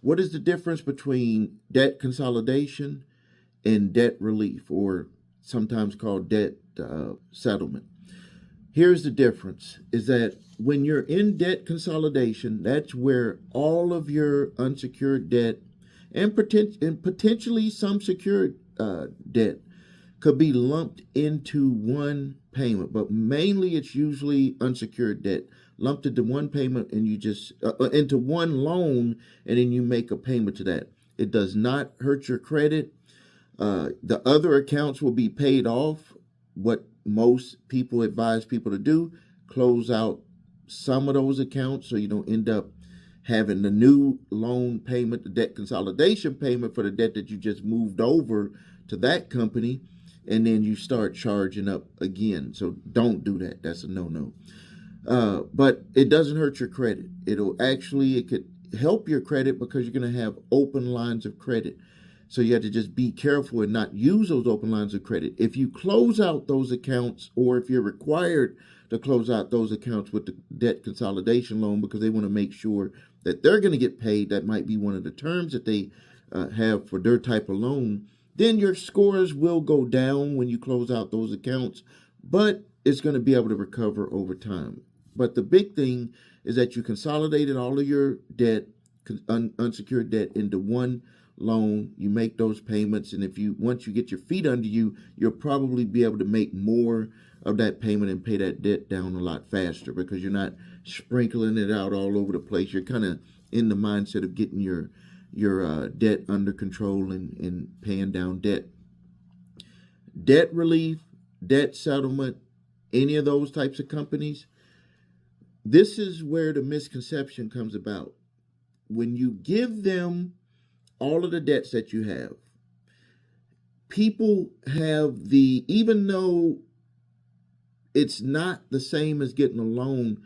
What is the difference between debt consolidation and debt relief, or sometimes called debt settlement? Here's the difference, is that when you're in debt consolidation, that's where all of your unsecured debt and potentially some secured debt could be lumped into one payment, but mainly it's usually unsecured debt lumped into one payment, and you just into one loan, and then you make a payment to that. It does not hurt your credit. The other accounts will be paid off. What most people advise people to do, close out some of those accounts so you don't end up having the new loan payment, the debt consolidation payment for the debt that you just moved over to that company, and then you start charging up again. So don't do that. That's a no-no. But it doesn't hurt your credit. It could help your credit because you're going to have open lines of credit. So you have to just be careful and not use those open lines of credit. If you close out those accounts, or if you're required to close out those accounts with the debt consolidation loan because they want to make sure that they're going to get paid, that might be one of the terms that they have for their type of loan, then your scores will go down when you close out those accounts, but it's going to be able to recover over time. But the big thing is that you consolidated all of your debt, unsecured debt, into one loan. You make those payments, and once you get your feet under you, you'll probably be able to make more of that payment and pay that debt down a lot faster because you're not sprinkling it out all over the place. You're kind of in the mindset of getting your debt under control and paying down debt. Debt relief, debt settlement, any of those types of companies, this is where the misconception comes about. When you give them all of the debts that you have, people have even though it's not the same as getting a loan,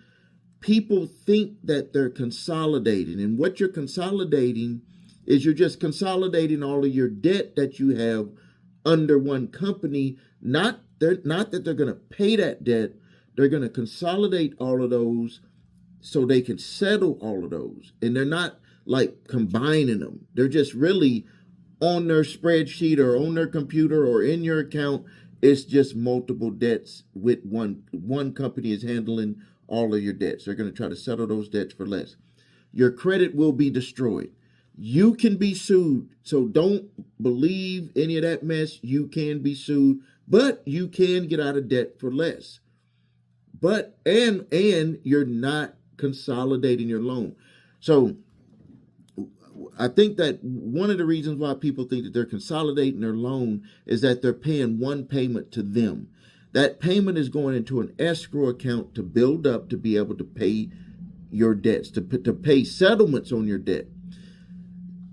people think that they're consolidating. And what you're consolidating is you're just consolidating all of your debt that you have under one company. Not that they're going to pay that debt. They're going to consolidate all of those so they can settle all of those. And they're not like combining them. They're just really on their spreadsheet or on their computer or in your account. It's just multiple debts with one company is handling all of your debts. They're going to try to settle those debts for less. Your credit will be destroyed. You can be sued. So don't believe any of that mess. You can be sued, but you can get out of debt for less. But and you're not consolidating your loan. So I think that one of the reasons why people think that they're consolidating their loan is that they're paying one payment to them. That payment is going into an escrow account to build up to be able to pay your debts, to pay settlements on your debt.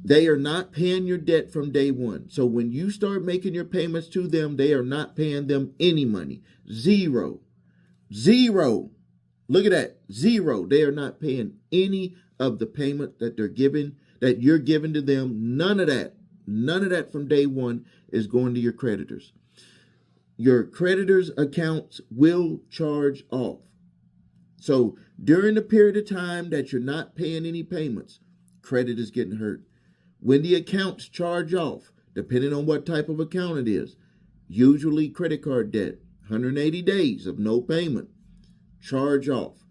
They are not paying your debt from day one. So when you start making your payments to them, they are not paying them any money. Zero. Look at that. Zero. They are not paying any of the payment that you're giving to them. None of that from day one is going to your creditors. Your creditors' accounts will charge off. So during the period of time that you're not paying any payments, credit is getting hurt. When the accounts charge off, depending on what type of account it is, usually credit card debt, 180 days of no payment, charge off.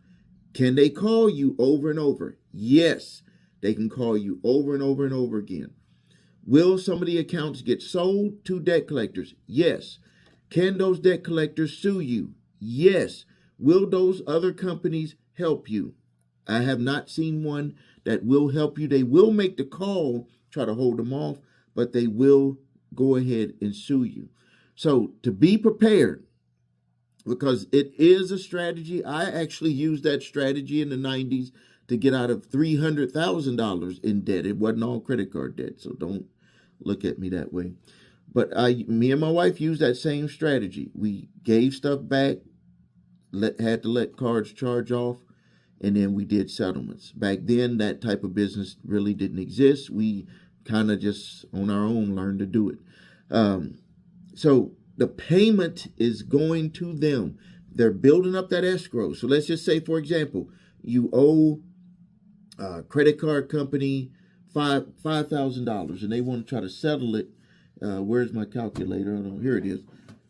Can they call you over and over? Yes, they can call you over and over and over again. Will some of the accounts get sold to debt collectors? Yes. Can those debt collectors sue you? Yes. Will those other companies help you? I have not seen one that will help you. They will make the call, try to hold them off, but they will go ahead and sue you. So to be prepared, because it is a strategy. I actually used that strategy in the 90s to get out of $300,000 in debt. It wasn't all credit card debt, so don't look at me that way. But me and my wife used that same strategy. We gave stuff back, had to let cards charge off, and then we did settlements. Back then, that type of business really didn't exist. We kind of just on our own learned to do it. So the payment is going to them. They're building up that escrow. So let's just say, for example, you owe a credit card company $5,000 and they want to try to settle it. Where's my calculator? I don't know. Here it is.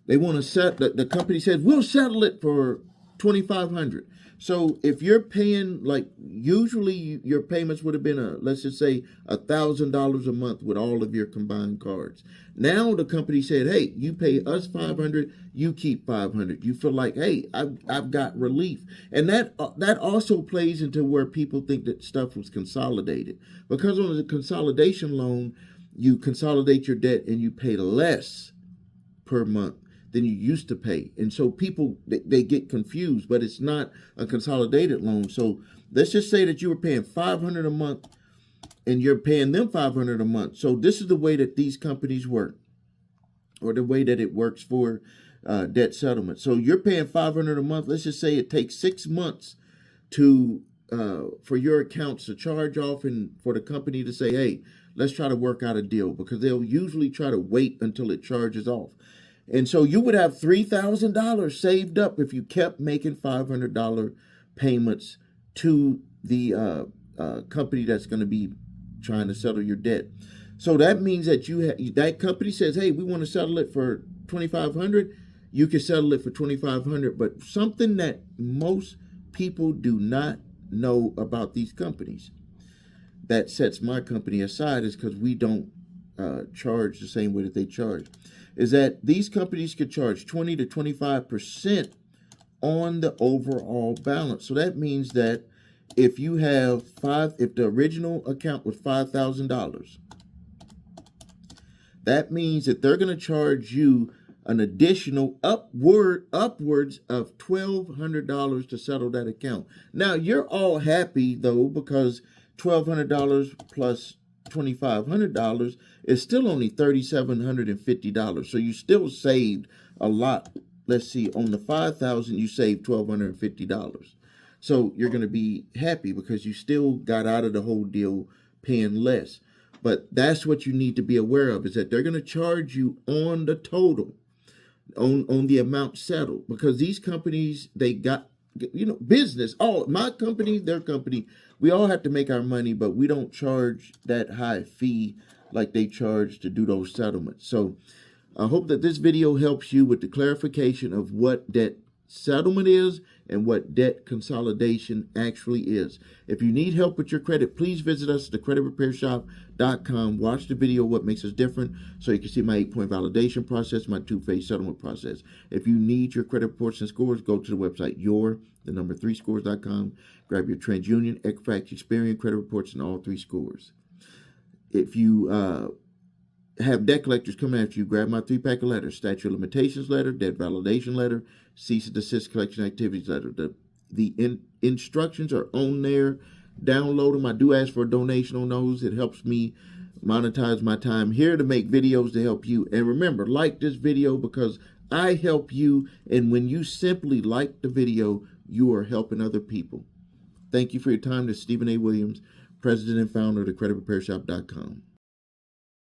They want to set the company says we'll settle it for $2,500. So if you're paying, like, usually your payments would have been let's just say $1,000 a month with all of your combined cards. Now the company said, hey, you pay us $500, you keep $500. You feel like, hey, I've got relief, and that also plays into where people think that stuff was consolidated, because on the consolidation loan, you consolidate your debt and you pay less per month than you used to pay. And so people, they get confused, but it's not a consolidated loan. So let's just say that you were paying $500 a month and you're paying them $500 a month. So this is the way that these companies work, or the way that it works for debt settlement. So you're paying $500 a month. Let's just say it takes 6 months to for your accounts to charge off, and for the company to say, hey, let's try to work out a deal, because they'll usually try to wait until it charges off. And so you would have $3,000 saved up if you kept making $500 payments to the company that's going to be trying to settle your debt. So that means that that company says, hey, we want to settle it for $2,500. You can settle it for $2,500. But something that most people do not know about these companies that sets my company aside is because we don't charge the same way that they charge, is that these companies could charge 20 to 25% on the overall balance. So that means that if you have if the original account was $5,000, that means that they're going to charge you an additional upwards of $1,200 to settle that account. Now, you're all happy, though, because $1,200 plus $2,500 is still only $3,750. So you still saved a lot. Let's see, on the $5,000, you saved $1,250. So you're going to be happy because you still got out of the whole deal paying less. But that's what you need to be aware of, is that they're going to charge you on the total, on the amount settled, because these companies, they got, business. Oh, my company, their company, we all have to make our money, but we don't charge that high fee like they charge to do those settlements. So I hope that this video helps you with the clarification of what debt settlement is and what debt consolidation actually is. If you need help with your credit, please visit us at thecreditrepairshop.com. Watch the video, What Makes Us Different, so you can see my 8-point validation process, my 2-phase settlement process. If you need your credit reports and scores, go to the website, your3scores.com. Grab your TransUnion, Equifax, Experian credit reports and all 3 scores. If you have debt collectors coming after you, grab my 3-pack of letters: statute of limitations letter, debt validation letter, cease and desist collection activities letter. The instructions are on there. Download them. I do ask for a donation on those. It helps me monetize my time here to make videos to help you. And remember, like this video, because I help you. And when you simply like the video, you are helping other people. Thank you for your time. This is Stephen A. Williams, president and founder of thecreditrepairshop.com.